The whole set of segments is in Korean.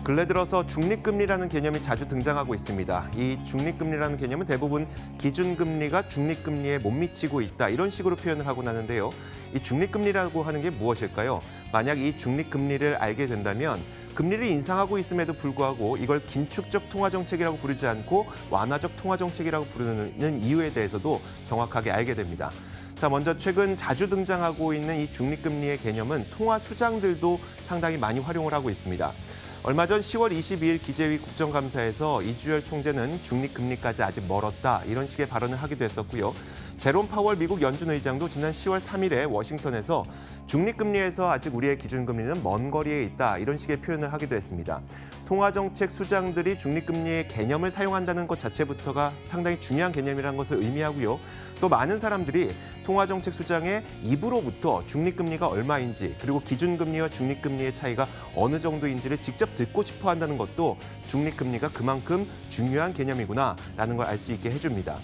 근래 들어서 중립금리라는 개념이 자주 등장하고 있습니다. 이 중립금리라는 개념은 대부분 기준금리가 중립금리에 못 미치고 있다 이런 식으로 표현을 하곤 하는데요. 이 중립금리라고 하는 게 무엇일까요? 만약 이 중립금리를 알게 된다면 금리를 인상하고 있음에도 불구하고 이걸 긴축적 통화정책이라고 부르지 않고 완화적 통화정책이라고 부르는 이유에 대해서도 정확하게 알게 됩니다. 자, 먼저 최근 자주 등장하고 있는 이 중립금리의 개념은 통화 수장들도 상당히 많이 활용을 하고 있습니다. 얼마 전 10월 22일 기재위 국정감사에서 이주열 총재는 중립금리까지 아직 멀었다 이런 식의 발언을 하기도 했었고요. 제롬 파월 미국 연준 의장도 지난 10월 3일에 워싱턴에서 중립금리에서 아직 우리의 기준금리는 먼 거리에 있다 이런 식의 표현을 하기도 했습니다. 통화정책 수장들이 중립금리의 개념을 사용한다는 것 자체부터가 상당히 중요한 개념이라는 것을 의미하고요. 또 많은 사람들이 통화정책 수장의 입으로부터 중립금리가 얼마인지 그리고 기준금리와 중립금리의 차이가 어느 정도인지를 직접 듣고 싶어 한다는 것도 중립금리가 그만큼 중요한 개념이구나라는 걸 알 수 있게 해줍니다.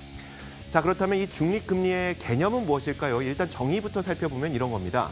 자, 그렇다면 이 중립금리의 개념은 무엇일까요? 일단 정의부터 살펴보면 이런 겁니다.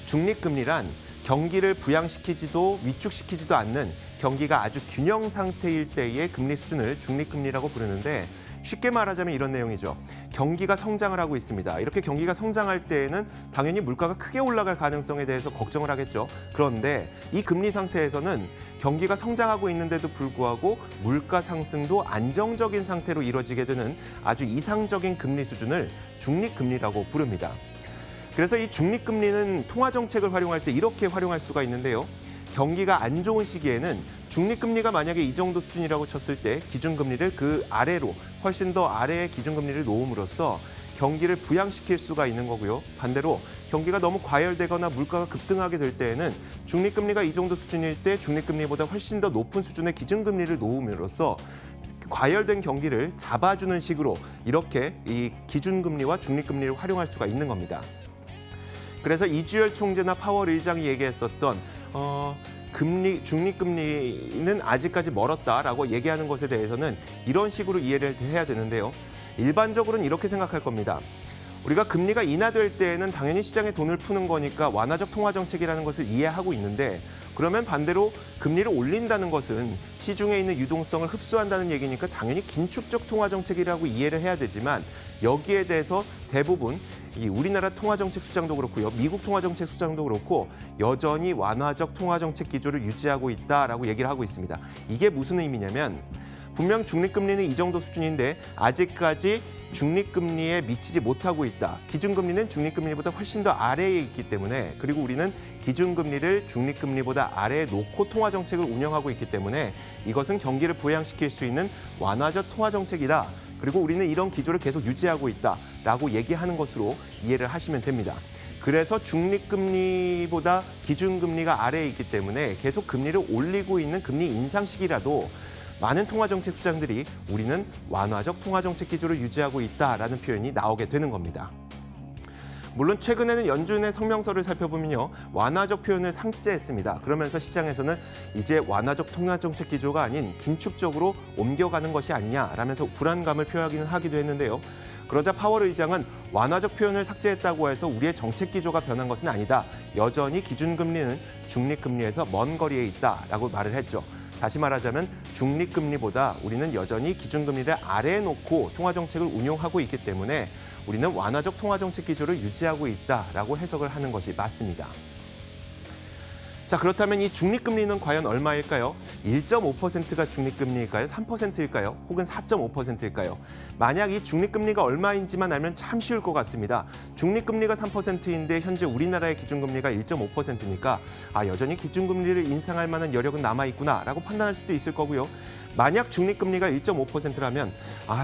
중립금리란 경기를 부양시키지도 위축시키지도 않는 경기가 아주 균형 상태일 때의 금리 수준을 중립금리라고 부르는데 쉽게 말하자면 이런 내용이죠. 경기가 성장을 하고 있습니다. 이렇게 경기가 성장할 때에는 당연히 물가가 크게 올라갈 가능성에 대해서 걱정을 하겠죠. 그런데 이 금리 상태에서는 경기가 성장하고 있는데도 불구하고 물가 상승도 안정적인 상태로 이루어지게 되는 아주 이상적인 금리 수준을 중립금리라고 부릅니다. 그래서 이 중립금리는 통화정책을 활용할 때 이렇게 활용할 수가 있는데요. 경기가 안 좋은 시기에는 중립금리가 만약에 이 정도 수준이라고 쳤을 때 기준금리를 그 아래로 훨씬 더 아래의 기준금리를 놓음으로써 경기를 부양시킬 수가 있는 거고요. 반대로 경기가 너무 과열되거나 물가가 급등하게 될 때에는 중립금리가 이 정도 수준일 때 중립금리보다 훨씬 더 높은 수준의 기준금리를 놓음으로써 과열된 경기를 잡아주는 식으로 이렇게 이 기준금리와 중립금리를 활용할 수가 있는 겁니다. 그래서 이주열 총재나 파월 의장이 얘기했었던 중립금리는 아직까지 멀었다라고 얘기하는 것에 대해서는 이런 식으로 이해를 해야 되는데요. 일반적으로는 이렇게 생각할 겁니다. 우리가 금리가 인하될 때에는 당연히 시장에 돈을 푸는 거니까 완화적 통화정책이라는 것을 이해하고 있는데 그러면 반대로 금리를 올린다는 것은 시중에 있는 유동성을 흡수한다는 얘기니까 당연히 긴축적 통화정책이라고 이해를 해야 되지만 여기에 대해서 대부분 이 우리나라 통화정책 수장도 그렇고요. 미국 통화정책 수장도 그렇고 여전히 완화적 통화정책 기조를 유지하고 있다라고 얘기를 하고 있습니다. 이게 무슨 의미냐면 분명 중립금리는 이 정도 수준인데 아직까지 중립금리에 미치지 못하고 있다. 기준금리는 중립금리보다 훨씬 더 아래에 있기 때문에 그리고 우리는 기준금리를 중립금리보다 아래에 놓고 통화정책을 운영하고 있기 때문에 이것은 경기를 부양시킬 수 있는 완화적 통화정책이다. 그리고 우리는 이런 기조를 계속 유지하고 있다라고 얘기하는 것으로 이해를 하시면 됩니다. 그래서 중립금리보다 기준금리가 아래에 있기 때문에 계속 금리를 올리고 있는 금리 인상 시기라도 많은 통화정책 수장들이 우리는 완화적 통화정책 기조를 유지하고 있다라는 표현이 나오게 되는 겁니다. 물론 최근에는 연준의 성명서를 살펴보면요. 완화적 표현을 삭제했습니다. 그러면서 시장에서는 이제 완화적 통화정책 기조가 아닌 긴축적으로 옮겨가는 것이 아니냐라면서 불안감을 표하기도 했는데요. 그러자 파월 의장은 완화적 표현을 삭제했다고 해서 우리의 정책 기조가 변한 것은 아니다. 여전히 기준금리는 중립금리에서 먼 거리에 있다라고 말을 했죠. 다시 말하자면 중립금리보다 우리는 여전히 기준금리를 아래에 놓고 통화정책을 운용하고 있기 때문에 우리는 완화적 통화정책 기조를 유지하고 있다라고 해석을 하는 것이 맞습니다. 자, 그렇다면 이 중립금리는 과연 얼마일까요? 1.5%가 중립금리일까요? 3%일까요? 혹은 4.5%일까요? 만약 이 중립금리가 얼마인지만 알면 참 쉬울 것 같습니다. 중립금리가 3%인데 현재 우리나라의 기준금리가 1.5%니까 여전히 기준금리를 인상할 만한 여력은 남아있구나라고 판단할 수도 있을 거고요. 만약 중립금리가 1.5%라면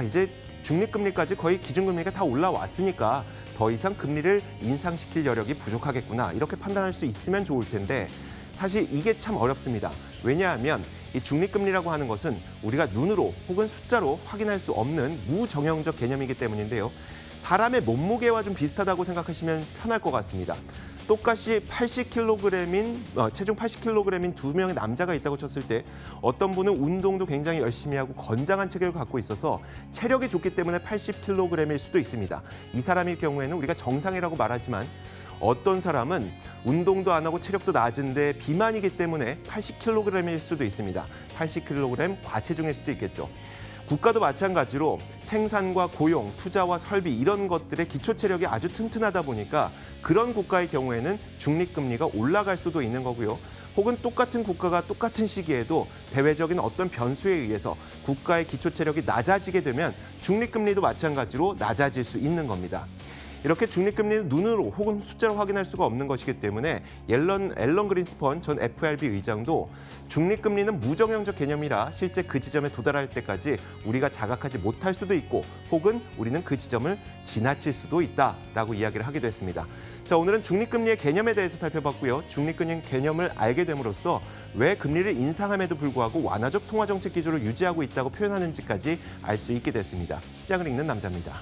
이제 중립금리까지 거의 기준금리가 다 올라왔으니까 더 이상 금리를 인상시킬 여력이 부족하겠구나 이렇게 판단할 수 있으면 좋을 텐데 사실 이게 참 어렵습니다. 왜냐하면 이 중립금리라고 하는 것은 우리가 눈으로 혹은 숫자로 확인할 수 없는 무정형적 개념이기 때문인데요. 사람의 몸무게와 좀 비슷하다고 생각하시면 편할 것 같습니다. 똑같이 80kg인 체중 80kg인 두 명의 남자가 있다고 쳤을 때 어떤 분은 운동도 굉장히 열심히 하고 건장한 체격을 갖고 있어서 체력이 좋기 때문에 80kg일 수도 있습니다. 이 사람의 경우에는 우리가 정상이라고 말하지만 어떤 사람은 운동도 안 하고 체력도 낮은데 비만이기 때문에 80kg일 수도 있습니다. 80kg 과체중일 수도 있겠죠. 국가도 마찬가지로 생산과 고용, 투자와 설비 이런 것들의 기초 체력이 아주 튼튼하다 보니까 그런 국가의 경우에는 중립금리가 올라갈 수도 있는 거고요. 혹은 똑같은 국가가 똑같은 시기에도 대외적인 어떤 변수에 의해서 국가의 기초 체력이 낮아지게 되면 중립금리도 마찬가지로 낮아질 수 있는 겁니다. 이렇게 중립금리는 눈으로 혹은 숫자로 확인할 수가 없는 것이기 때문에 앨런 그린스펀 전 FRB 의장도 중립금리는 무정형적 개념이라 실제 그 지점에 도달할 때까지 우리가 자각하지 못할 수도 있고 혹은 우리는 그 지점을 지나칠 수도 있다라고 이야기를 하기도 했습니다. 자, 오늘은 중립금리의 개념에 대해서 살펴봤고요. 중립금리 개념을 알게 됨으로써 왜 금리를 인상함에도 불구하고 완화적 통화정책 기조를 유지하고 있다고 표현하는지까지 알 수 있게 됐습니다. 시장을 읽는 남자입니다.